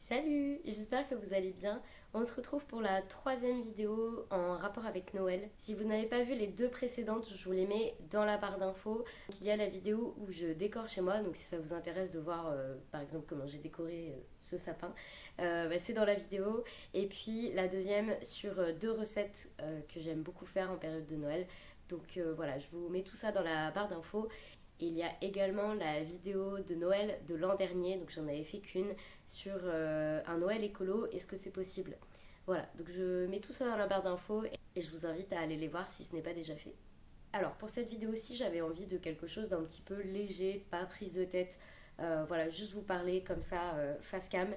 Salut, j'espère que vous allez bien. On se retrouve pour la troisième vidéo en rapport avec Noël. Si vous n'avez pas vu les deux précédentes, je vous les mets dans la barre d'infos. Il y a la vidéo où je décore chez moi, donc si ça vous intéresse de voir par exemple comment j'ai décoré ce sapin, c'est dans la vidéo. Et puis la deuxième sur deux recettes que j'aime beaucoup faire en période de Noël. Donc voilà, je vous mets tout ça dans la barre d'infos. Il y a également la vidéo de Noël de l'an dernier, donc j'en avais fait qu'une, sur un Noël écolo, est-ce que c'est possible? Voilà, donc je mets tout ça dans la barre d'infos et je vous invite à aller les voir si ce n'est pas déjà fait. Alors pour cette vidéo-ci, j'avais envie de quelque chose d'un petit peu léger, pas prise de tête. Voilà, juste vous parler comme ça, face cam.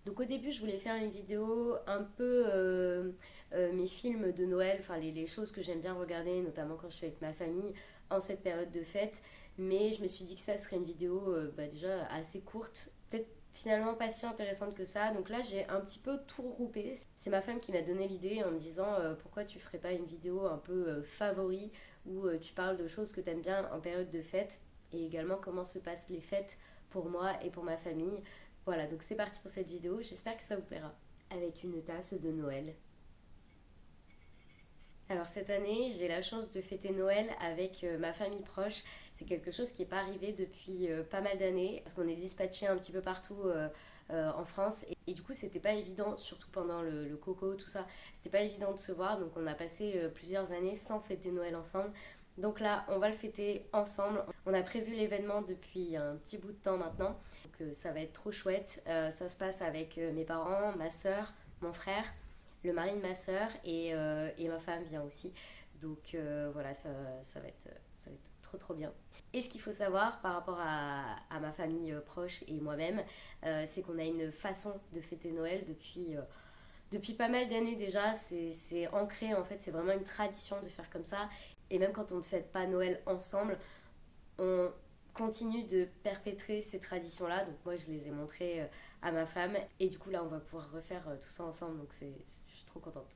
Donc au début, je voulais faire une vidéo un peu mes films de Noël, enfin les choses que j'aime bien regarder, notamment quand je suis avec ma famille en cette période de fête. Mais je me suis dit que ça serait une vidéo déjà assez courte, peut-être finalement pas si intéressante que ça. Donc là, j'ai un petit peu tout regroupé. C'est ma femme qui m'a donné l'idée en me disant pourquoi tu ferais pas une vidéo un peu favori où tu parles de choses que tu aimes bien en période de fête et également comment se passent les fêtes pour moi et pour ma famille. Voilà, donc c'est parti pour cette vidéo, j'espère que ça vous plaira. Avec une tasse de Noël. Alors cette année, j'ai la chance de fêter Noël avec ma famille proche. C'est quelque chose qui n'est pas arrivé depuis pas mal d'années parce qu'on est dispatché un petit peu partout en France et du coup c'était pas évident, surtout pendant le coco, tout ça, c'était pas évident de se voir, donc on a passé plusieurs années sans fêter Noël ensemble. Donc là, on va le fêter ensemble. On a prévu l'événement depuis un petit bout de temps maintenant, donc ça va être trop chouette. Ça se passe avec mes parents, ma soeur, mon frère, le mari de ma sœur et ma femme vient aussi. Donc voilà, ça va être trop trop bien. Et ce qu'il faut savoir par rapport à ma famille proche et moi-même, c'est qu'on a une façon de fêter Noël depuis pas mal d'années déjà. C'est ancré en fait, c'est vraiment une tradition de faire comme ça. Et même quand on ne fête pas Noël ensemble, on continue de perpétrer ces traditions-là. Donc moi, je les ai montrées à ma femme. Et du coup, là, on va pouvoir refaire tout ça ensemble. Donc je suis trop contente.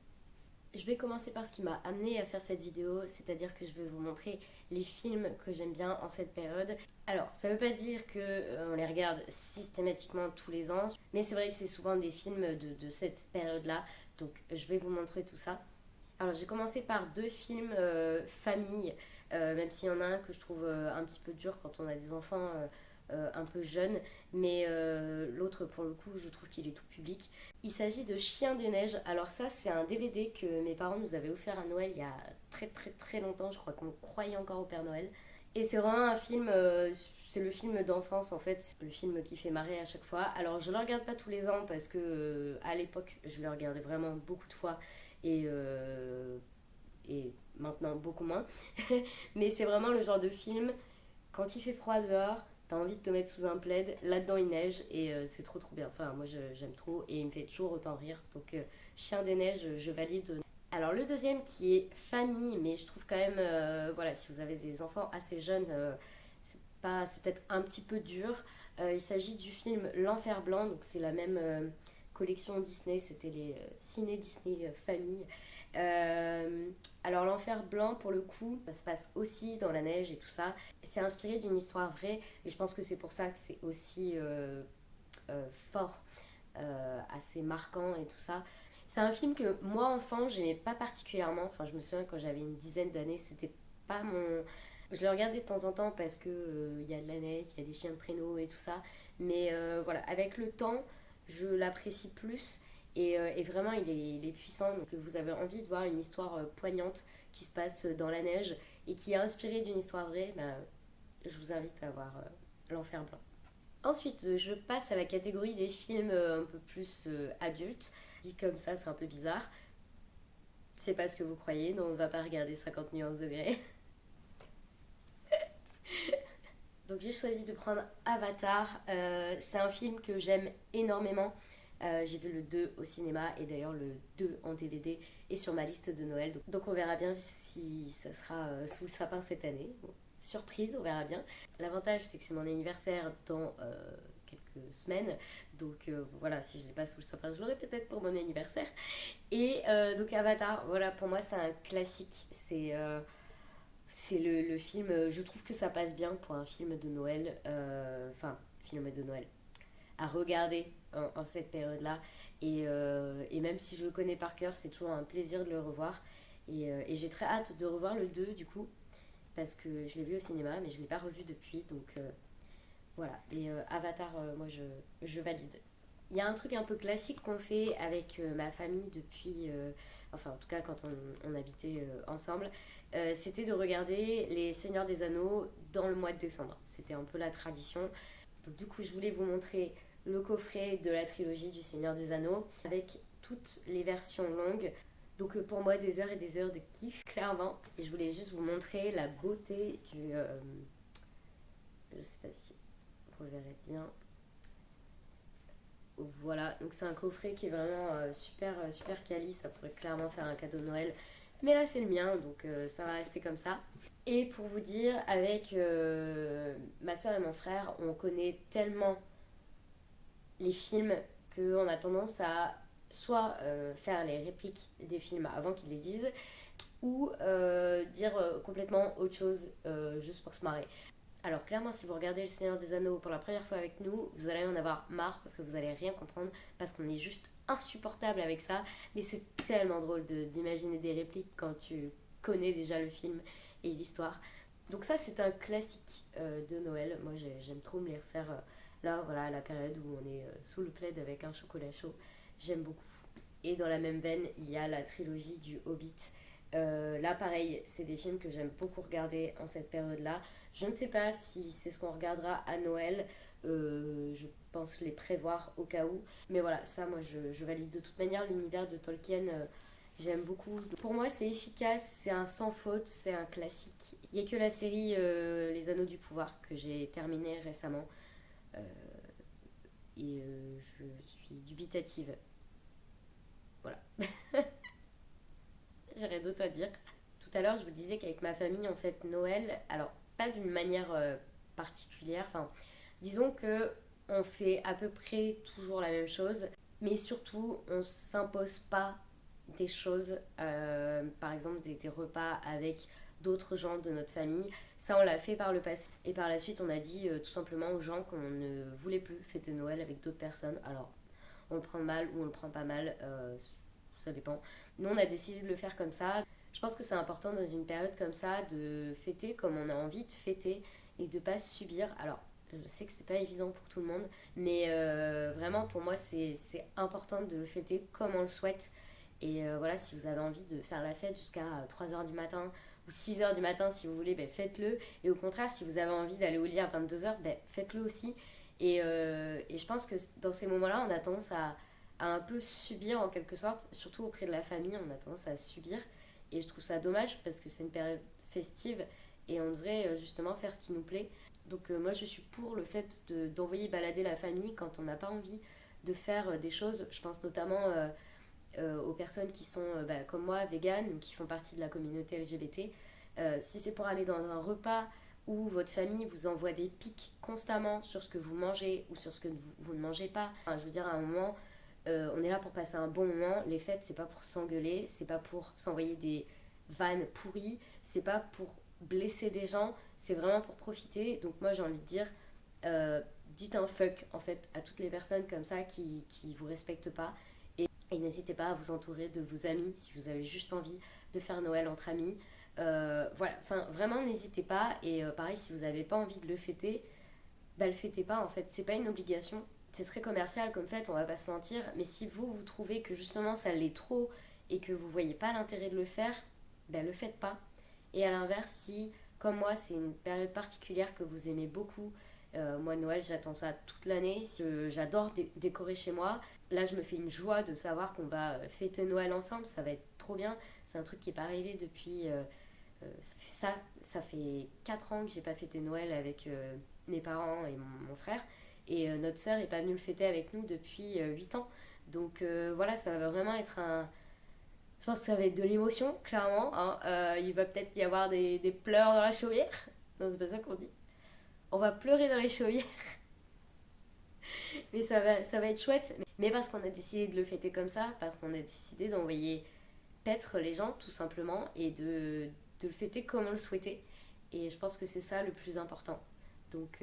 Je vais commencer par ce qui m'a amené à faire cette vidéo, c'est-à-dire que je vais vous montrer les films que j'aime bien en cette période. Alors, ça veut pas dire que on les regarde systématiquement tous les ans, mais c'est vrai que c'est souvent des films de cette période-là, donc je vais vous montrer tout ça. Alors j'ai commencé par deux films famille, même s'il y en a un que je trouve un petit peu dur quand on a des enfants un peu jeunes, mais l'autre pour le coup je trouve qu'il est tout public. Il s'agit de Chien des Neiges. Alors ça c'est un DVD que mes parents nous avaient offert à Noël il y a très très très longtemps, je crois qu'on croyait encore au Père Noël. Et c'est vraiment un film, c'est le film d'enfance en fait, le film qui fait marrer à chaque fois. Alors je le regarde pas tous les ans parce que à l'époque je le regardais vraiment beaucoup de fois et maintenant beaucoup moins. Mais c'est vraiment le genre de film, quand il fait froid dehors, t'as envie de te mettre sous un plaid, là-dedans il neige et c'est trop trop bien. Enfin moi j'aime trop et il me fait toujours autant rire. Donc Chien des Neiges, je valide. Alors le deuxième qui est famille, mais je trouve quand même, voilà, si vous avez des enfants assez jeunes, c'est peut-être un petit peu dur. Il s'agit du film L'Enfer Blanc, donc c'est la même collection Disney, c'était les ciné Disney famille. Alors l'enfer blanc pour le coup, ça se passe aussi dans la neige et tout ça. C'est inspiré d'une histoire vraie et je pense que c'est pour ça que c'est aussi fort, assez marquant et tout ça. C'est un film que moi enfant j'aimais pas particulièrement. Enfin je me souviens quand j'avais une dizaine d'années, c'était pas mon... Je le regardais de temps en temps parce que y a de la neige, il y a des chiens de traîneau et tout ça. Mais voilà, avec le temps, je l'apprécie plus et vraiment il est puissant. Donc vous avez envie de voir une histoire poignante qui se passe dans la neige et qui est inspirée d'une histoire vraie, bah, je vous invite à voir L'Enfer Blanc. Ensuite, je passe à la catégorie des films un peu plus adultes. Dit comme ça, c'est un peu bizarre. C'est pas ce que vous croyez, non, on ne va pas regarder 50 nuances degrés. Donc j'ai choisi de prendre Avatar. C'est un film que j'aime énormément. J'ai vu le 2 au cinéma et d'ailleurs le 2 en DVD est sur ma liste de Noël. Donc on verra bien si ça sera sous le sapin cette année. Bon, surprise, on verra bien. L'avantage c'est que c'est mon anniversaire dans quelques semaines. Donc voilà, si je ne l'ai pas sous le sapin, je l'aurai peut-être pour mon anniversaire. Et donc Avatar, voilà, pour moi c'est un classique. C'est le film, je trouve que ça passe bien pour un film de Noël. Enfin, film de Noël à regarder en cette période-là. Et même si je le connais par cœur, c'est toujours un plaisir de le revoir. Et j'ai très hâte de revoir le 2 du coup, parce que je l'ai vu au cinéma, mais je ne l'ai pas revu depuis. Donc voilà. Et Avatar, moi je valide. Il y a un truc un peu classique qu'on fait avec ma famille depuis, enfin en tout cas quand on habitait ensemble, c'était de regarder Les Seigneurs des Anneaux dans le mois de décembre. C'était un peu la tradition. Donc du coup je voulais vous montrer le coffret de la trilogie du Seigneur des Anneaux avec toutes les versions longues. Donc pour moi des heures et des heures de kiff, clairement. Et je voulais juste vous montrer la beauté du... je sais pas si vous le verrez bien. Voilà, donc c'est un coffret qui est vraiment super quali, ça pourrait clairement faire un cadeau de Noël. Mais là c'est le mien, donc ça va rester comme ça. Et pour vous dire, avec ma soeur et mon frère, on connaît tellement les films qu'on a tendance à soit faire les répliques des films avant qu'ils les disent, ou dire complètement autre chose juste pour se marrer. Alors clairement, si vous regardez Le Seigneur des Anneaux pour la première fois avec nous, vous allez en avoir marre parce que vous allez rien comprendre, parce qu'on est juste insupportable avec ça. Mais c'est tellement drôle d'imaginer des répliques quand tu connais déjà le film et l'histoire. Donc ça, c'est un classique de Noël. Moi, j'aime trop me les refaire là, voilà, à la période où on est sous le plaid avec un chocolat chaud. J'aime beaucoup. Et dans la même veine, il y a la trilogie du Hobbit. Là, pareil, c'est des films que j'aime beaucoup regarder en cette période-là. Je ne sais pas si c'est ce qu'on regardera à Noël. Je pense les prévoir au cas où. Mais voilà, ça, moi, je valide de toute manière l'univers de Tolkien. J'aime beaucoup. Pour moi, c'est efficace, c'est un sans faute, c'est un classique. Il n'y a que la série Les Anneaux du Pouvoir que j'ai terminée récemment. Euh, je suis dubitative. Voilà. J'ai rien d'autre à dire. Tout à l'heure, je vous disais qu'avec ma famille, on fête Noël. Alors, pas d'une manière particulière. Enfin, disons que on fait à peu près toujours la même chose. Mais surtout, on s'impose pas des choses. Par exemple, des repas avec d'autres gens de notre famille. Ça, on l'a fait par le passé. Et par la suite, on a dit tout simplement aux gens qu'on ne voulait plus fêter Noël avec d'autres personnes. Alors, on le prend mal ou on le prend pas mal. Ça dépend. Nous, on a décidé de le faire comme ça. Je pense que c'est important dans une période comme ça de fêter comme on a envie de fêter et de pas subir. Alors, je sais que c'est pas évident pour tout le monde, mais vraiment pour moi c'est important de le fêter comme on le souhaite. Et voilà, si vous avez envie de faire la fête jusqu'à 3h du matin ou 6h du matin si vous voulez, ben faites-le. Et au contraire, si vous avez envie d'aller au lit à 22h, ben faites-le aussi. Et je pense que dans ces moments-là, on a tendance à un peu subir en quelque sorte, surtout auprès de la famille, on a tendance à subir. Et je trouve ça dommage parce que c'est une période festive et on devrait justement faire ce qui nous plaît. Donc moi je suis pour le fait d'envoyer balader la famille quand on n'a pas envie de faire des choses. Je pense notamment aux personnes qui sont comme moi, véganes, qui font partie de la communauté LGBT. Si c'est pour aller dans un repas où votre famille vous envoie des pics constamment sur ce que vous mangez ou sur ce que vous ne mangez pas, enfin, je veux dire à un moment, on est là pour passer un bon moment. Les fêtes, c'est pas pour s'engueuler, c'est pas pour s'envoyer des vannes pourries, c'est pas pour blesser des gens, c'est vraiment pour profiter. Donc moi j'ai envie de dire, dites un fuck en fait à toutes les personnes comme ça qui vous respectent pas. Et n'hésitez pas à vous entourer de vos amis si vous avez juste envie de faire Noël entre amis. Voilà, enfin vraiment n'hésitez pas. Et pareil, si vous n'avez pas envie de le fêter, bah le fêtez pas en fait, c'est pas une obligation. C'est très commercial comme fête, on va pas se mentir. Mais si vous trouvez que justement ça l'est trop et que vous voyez pas l'intérêt de le faire, bah le faites pas. Et à l'inverse, si comme moi c'est une période particulière que vous aimez beaucoup, moi Noël j'attends ça toute l'année, j'adore décorer chez moi. Là je me fais une joie de savoir qu'on va fêter Noël ensemble, ça va être trop bien. C'est un truc qui n'est pas arrivé depuis... ça fait 4 ans que j'ai pas fêté Noël avec mes parents et mon frère. Et notre sœur est pas venue le fêter avec nous depuis 8 ans. Donc voilà, ça va vraiment être un... Je pense que ça va être de l'émotion, clairement. Hein. Il va peut-être y avoir des pleurs dans la chaumière. Non, c'est pas ça qu'on dit. On va pleurer dans les chaumières. Mais ça va être chouette. Mais parce qu'on a décidé de le fêter comme ça, parce qu'on a décidé d'envoyer paître les gens, tout simplement, et de le fêter comme on le souhaitait. Et je pense que c'est ça le plus important. Donc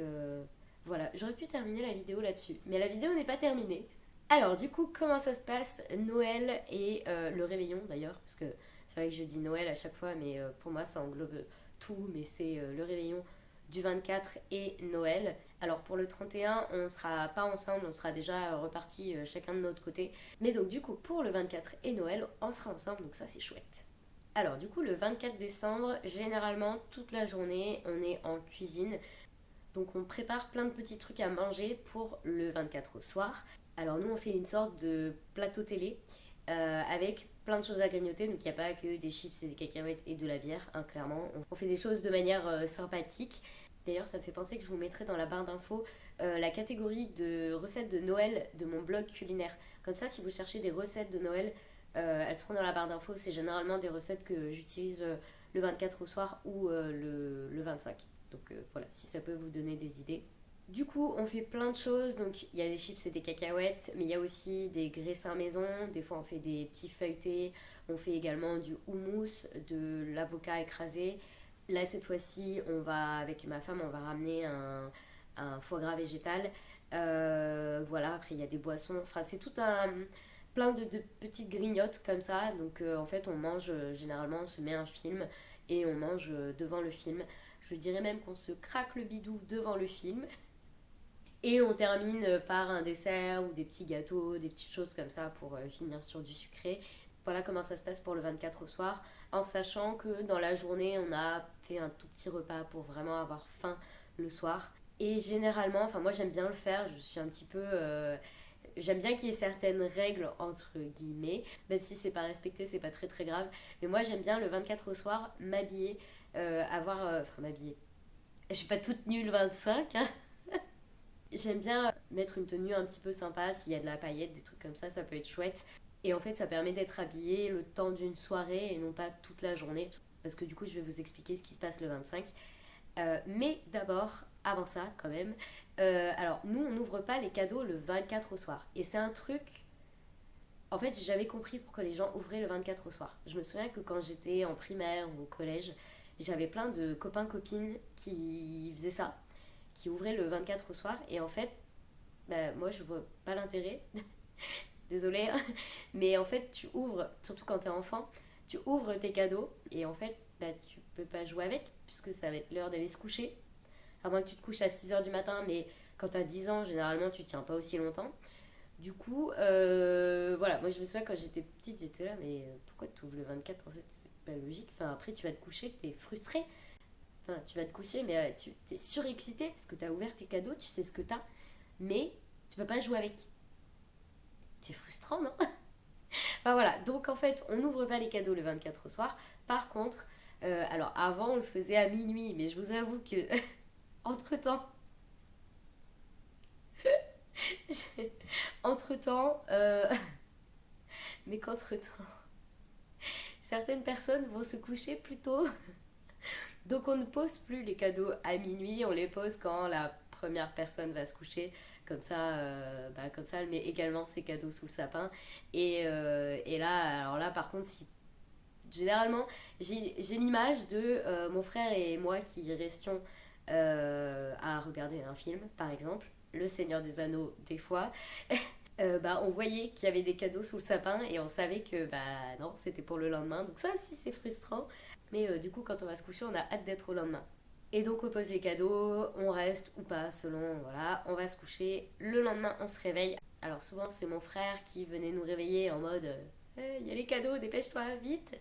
Voilà, j'aurais pu terminer la vidéo là-dessus, mais la vidéo n'est pas terminée. Alors du coup, comment ça se passe Noël et le réveillon d'ailleurs, parce que c'est vrai que je dis Noël à chaque fois, mais pour moi ça englobe tout, mais c'est le réveillon du 24 et Noël. Alors pour le 31, on sera pas ensemble, on sera déjà repartis chacun de notre côté. Mais donc du coup, pour le 24 et Noël, on sera ensemble, donc ça c'est chouette. Alors du coup, le 24 décembre, généralement toute la journée, on est en cuisine. Donc on prépare plein de petits trucs à manger pour le 24 au soir. Alors nous on fait une sorte de plateau télé avec plein de choses à grignoter. Donc il n'y a pas que des chips et des cacahuètes et de la bière, hein, clairement. On fait des choses de manière sympathique. D'ailleurs ça me fait penser que je vous mettrai dans la barre d'infos la catégorie de recettes de Noël de mon blog culinaire. Comme ça si vous cherchez des recettes de Noël, elles seront dans la barre d'infos. C'est généralement des recettes que j'utilise le 24 au soir ou le 25. Donc voilà, si ça peut vous donner des idées. Du coup, on fait plein de choses. Donc, il y a des chips et des cacahuètes, mais il y a aussi des graissins maison. Des fois, on fait des petits feuilletés. On fait également du houmous, de l'avocat écrasé. Là, cette fois-ci, avec ma femme, on va ramener un foie gras végétal. Voilà, après, il y a des boissons. Enfin, c'est tout un plein de petites grignotes comme ça. Donc, en fait, on mange généralement, on se met un film et on mange devant le film. Je dirais même qu'on se craque le bidou devant le film. Et on termine par un dessert ou des petits gâteaux, des petites choses comme ça pour finir sur du sucré. Voilà comment ça se passe pour le 24 au soir, en sachant que dans la journée, on a fait un tout petit repas pour vraiment avoir faim le soir. Et généralement, enfin moi j'aime bien le faire, je suis un petit peu... j'aime bien qu'il y ait certaines règles entre guillemets, même si c'est pas respecté, c'est pas très très grave. Mais moi j'aime bien le 24 au soir m'habiller, enfin m'habiller. Je suis pas toute nue le 25, hein. J'aime bien mettre une tenue un petit peu sympa, s'il y a de la paillette, des trucs comme ça peut être chouette. Et en fait, ça permet d'être habillé le temps d'une soirée et non pas toute la journée. Parce que du coup, je vais vous expliquer ce qui se passe le 25. Mais d'abord, avant ça, quand même, alors nous, on n'ouvre pas les cadeaux le 24 au soir. Et c'est un truc. En fait, j'avais compris pourquoi les gens ouvraient le 24 au soir. Je me souviens que quand j'étais en primaire ou au collège, j'avais plein de copains-copines qui faisaient ça, qui ouvraient le 24 au soir. Et en fait, bah, moi, je vois pas l'intérêt. Désolée, hein. Mais en fait, tu ouvres, surtout quand t'es enfant, tu ouvres tes cadeaux et en fait, bah, tu peux pas jouer avec puisque ça va être l'heure d'aller se coucher. À moins que tu te couches à 6 heures du matin, mais quand t'as 10 ans, généralement, tu tiens pas aussi longtemps. Du coup, voilà, moi je me souviens quand j'étais petite, j'étais là, mais pourquoi tu ouvres le 24 en fait? C'est pas logique. Enfin, après, tu vas te coucher, t'es frustré. Enfin, tu vas te coucher, mais tu t'es surexcité parce que t'as ouvert tes cadeaux, tu sais ce que t'as, mais tu peux pas jouer avec. C'est frustrant, non? Enfin voilà, donc en fait, on n'ouvre pas les cadeaux le 24 au soir. Par contre, alors avant, on le faisait à minuit, mais je vous avoue que, entre-temps, entre-temps, mais qu'entre-temps, certaines personnes vont se coucher plus tôt. Donc on ne pose plus les cadeaux à minuit, on les pose quand la première personne va se coucher. Comme ça, elle met également ses cadeaux sous le sapin. Et là, alors là, par contre, si généralement, j'ai l'image de mon frère et moi qui restions à regarder un film, par exemple, Le Seigneur des Anneaux, des fois. On voyait qu'il y avait des cadeaux sous le sapin et on savait que non, c'était pour le lendemain. Donc ça aussi c'est frustrant. Mais du coup quand on va se coucher, on a hâte d'être au lendemain. Et donc on pose les cadeaux, on reste ou pas selon, voilà, on va se coucher. Le lendemain on se réveille. Alors souvent c'est mon frère qui venait nous réveiller en mode il y a les cadeaux, dépêche-toi, vite.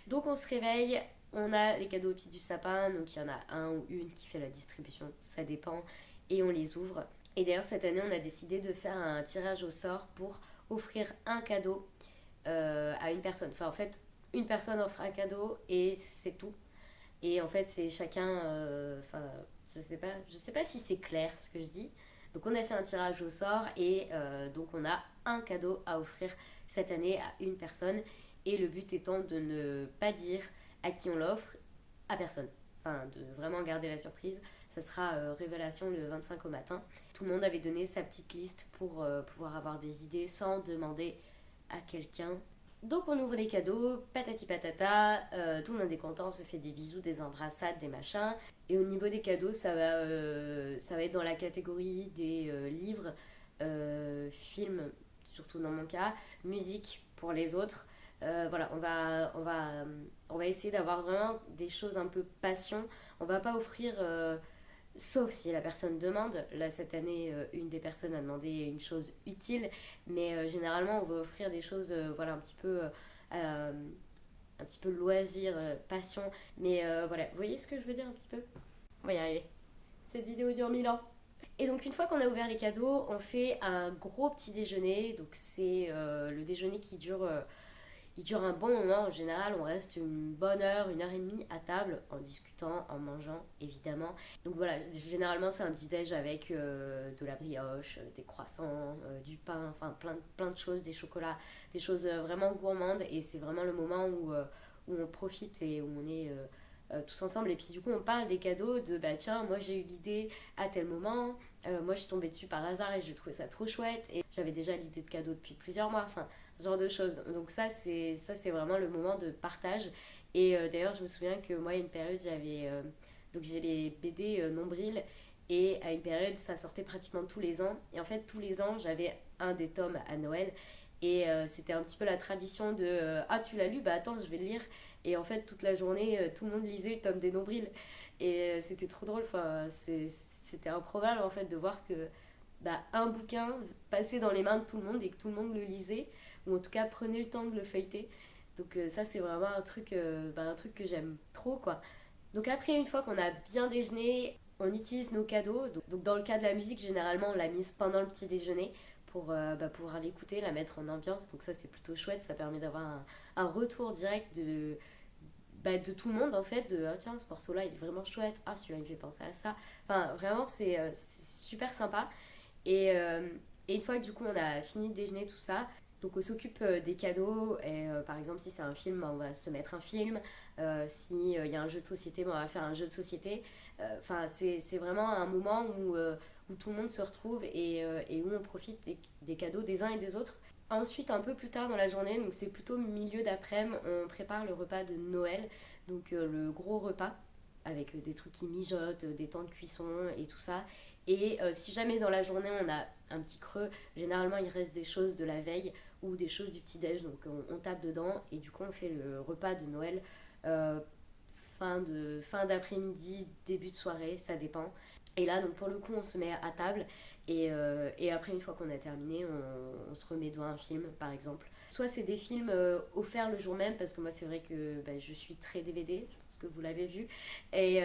Donc on se réveille, on a les cadeaux au pied du sapin, donc il y en a un ou une qui fait la distribution, ça dépend, et on les ouvre. Et d'ailleurs cette année on a décidé de faire un tirage au sort pour offrir un cadeau à une personne. Enfin en fait, une personne offre un cadeau et c'est tout. Et en fait c'est chacun, je sais pas si c'est clair ce que je dis. Donc on a fait un tirage au sort et donc on a un cadeau à offrir cette année à une personne. Et le but étant de ne pas dire à qui on l'offre, à personne. Enfin, de vraiment garder la surprise. Ça sera révélation le 25 au matin. Tout le monde avait donné sa petite liste pour pouvoir avoir des idées sans demander à quelqu'un Donc on ouvre les cadeaux, patati patata, tout le monde est content, on se fait des bisous, des embrassades, des machins. Et au niveau des cadeaux, ça va être dans la catégorie des livres, films, surtout dans mon cas, musique pour les autres. Voilà, on va essayer d'avoir vraiment des choses un peu passion. On va pas offrir, sauf si la personne demande. Là, cette année, une des personnes a demandé une chose utile, mais généralement, on va offrir des choses, voilà, euh, un petit peu loisir, passion. Mais voilà, vous voyez ce que je veux dire un petit peu? On va y arriver. Cette vidéo dure 1000 ans. Et donc une fois qu'on a ouvert les cadeaux, on fait un gros petit déjeuner. Donc c'est le déjeuner qui dure, il dure un bon moment. En général, on reste une bonne heure, une heure et demie à table en discutant, en mangeant évidemment. Donc voilà, généralement c'est un petit déj avec de la brioche, des croissants, du pain, enfin plein de choses, des chocolats, des choses vraiment gourmandes. Et c'est vraiment le moment où on profite et où on est tous ensemble. Et puis du coup on parle des cadeaux, de bah tiens moi j'ai eu l'idée à tel moment, moi je suis tombée dessus par hasard et j'ai trouvé ça trop chouette et j'avais déjà l'idée de cadeau depuis plusieurs mois, enfin ce genre de choses. Donc ça c'est vraiment le moment de partage. Et d'ailleurs je me souviens que moi il y a une période donc j'ai les BD Nombril, et à une période ça sortait pratiquement tous les ans, et en fait tous les ans j'avais un des tomes à Noël. Et c'était un petit peu la tradition de ah tu l'as lu, bah attends je vais le lire. Et en fait, toute la journée, tout le monde lisait le tome des Nombrils. Et c'était trop drôle. Enfin, c'était improbable en fait de voir que bah, un bouquin passait dans les mains de tout le monde et que tout le monde le lisait, ou en tout cas prenait le temps de le feuilleter. Donc ça, c'est vraiment un truc que j'aime trop, quoi. Donc après, une fois qu'on a bien déjeuné, on utilise nos cadeaux. Donc dans le cas de la musique, généralement, on l'a mise pendant le petit déjeuner pour pouvoir l'écouter, la mettre en ambiance. Donc ça, c'est plutôt chouette. Ça permet d'avoir un retour direct de tout le monde en fait, de ah, tiens ce morceau là il est vraiment chouette, ah celui-là il me fait penser à ça, enfin vraiment c'est super sympa. Et une fois que du coup on a fini de déjeuner tout ça, donc on s'occupe des cadeaux. Et par exemple si c'est un film, on va se mettre un film. Si il y a un jeu de société, on va faire un jeu de société. Enfin c'est vraiment un moment où tout le monde se retrouve, et où on profite des cadeaux des uns et des autres. Ensuite, un peu plus tard dans la journée, donc c'est plutôt milieu d'après-midi, on prépare le repas de Noël, donc le gros repas, avec des trucs qui mijotent, des temps de cuisson et tout ça. Et si jamais dans la journée on a un petit creux, généralement il reste des choses de la veille ou des choses du petit-déj, donc on tape dedans, et du coup on fait le repas de Noël euh, fin d'après-midi, début de soirée, ça dépend. Et là, donc pour le coup, on se met à table, et après, une fois qu'on a terminé, on se remet devant un film, par exemple. Soit c'est des films offerts le jour même, parce que moi, c'est vrai que bah, je suis très DVD, je pense que vous l'avez vu. Et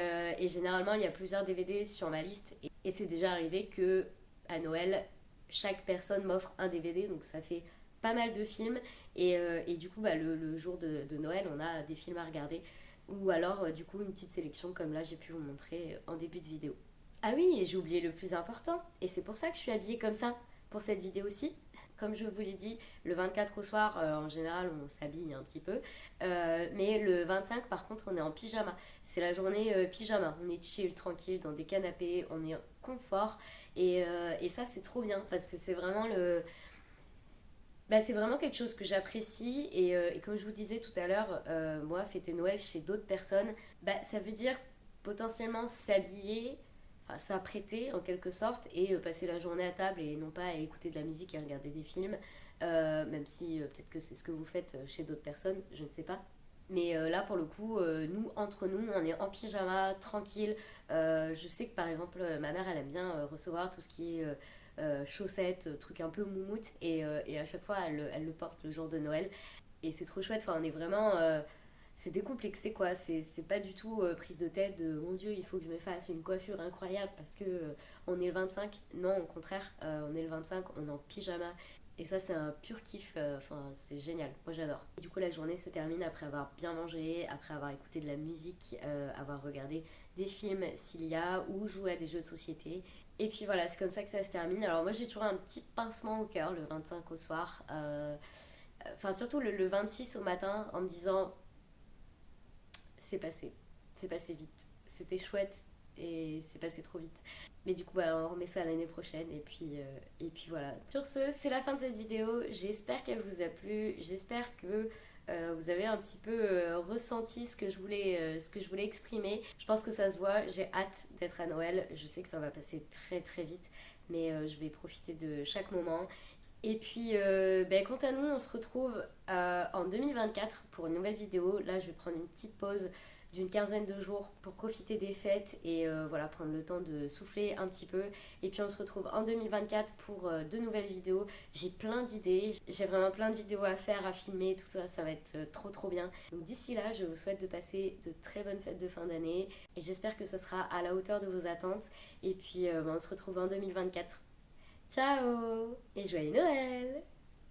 généralement, il y a plusieurs DVD sur ma liste. Et c'est déjà arrivé que à Noël, chaque personne m'offre un DVD, donc ça fait pas mal de films. Et du coup, bah, le jour de Noël, on a des films à regarder. Ou alors, du coup, une petite sélection comme là, j'ai pu vous montrer en début de vidéo. Ah oui, et j'ai oublié le plus important, et c'est pour ça que je suis habillée comme ça pour cette vidéo aussi. Comme je vous l'ai dit, le 24 au soir, en général, on s'habille un petit peu. Mais le 25, par contre, on est en pyjama. C'est la journée pyjama. On est chill, tranquille, dans des canapés, on est en confort. Et ça, c'est trop bien, parce que c'est vraiment c'est vraiment quelque chose que j'apprécie. Et comme je vous disais tout à l'heure, moi, fêter Noël chez d'autres personnes, ça veut dire potentiellement s'habiller, enfin s'apprêter en quelque sorte, et passer la journée à table et non pas à écouter de la musique et regarder des films. Même si peut-être que c'est ce que vous faites chez d'autres personnes, je ne sais pas. Mais là, pour le coup, nous, entre nous, on est en pyjama, tranquille. Je sais que par exemple, ma mère, elle aime bien recevoir tout ce qui est chaussettes, trucs un peu moumoute. Et à chaque fois, elle le porte le jour de Noël. Et c'est trop chouette. Enfin, on est vraiment. C'est décomplexé, quoi. C'est pas du tout prise de tête de mon Dieu, il faut que je me fasse une coiffure incroyable parce que on est le 25. Non, au contraire, on est le 25, on est en pyjama. Et ça, c'est un pur kiff. Enfin, c'est génial. Moi, j'adore. Et du coup, la journée se termine après avoir bien mangé, après avoir écouté de la musique, avoir regardé des films s'il y a, ou joué à des jeux de société. Et puis voilà, c'est comme ça que ça se termine. Alors, moi, j'ai toujours un petit pincement au cœur le 25 au soir. Enfin, surtout le 26 au matin, en me disant c'est passé. C'est passé vite. C'était chouette. et c'est passé trop vite. Mais du coup, bah, on remet ça l'année prochaine et puis voilà. Sur ce, c'est la fin de cette vidéo. J'espère qu'elle vous a plu. J'espère que vous avez un petit peu ressenti ce que je voulais exprimer. Je pense que ça se voit. J'ai hâte d'être à Noël. Je sais que ça va passer très très vite, mais je vais profiter de chaque moment. Et puis, ben, quant à nous, on se retrouve en 2024 pour une nouvelle vidéo. Là, je vais prendre une petite pause d'une quinzaine de jours pour profiter des fêtes et voilà, prendre le temps de souffler un petit peu. Et puis, on se retrouve en 2024 pour de nouvelles vidéos. J'ai plein d'idées, j'ai vraiment plein de vidéos à faire, à filmer, tout ça, ça va être trop trop bien. Donc, d'ici là, je vous souhaite de passer de très bonnes fêtes de fin d'année et j'espère que ce sera à la hauteur de vos attentes. Et puis, ben, on se retrouve en 2024. Ciao et joyeux Noël!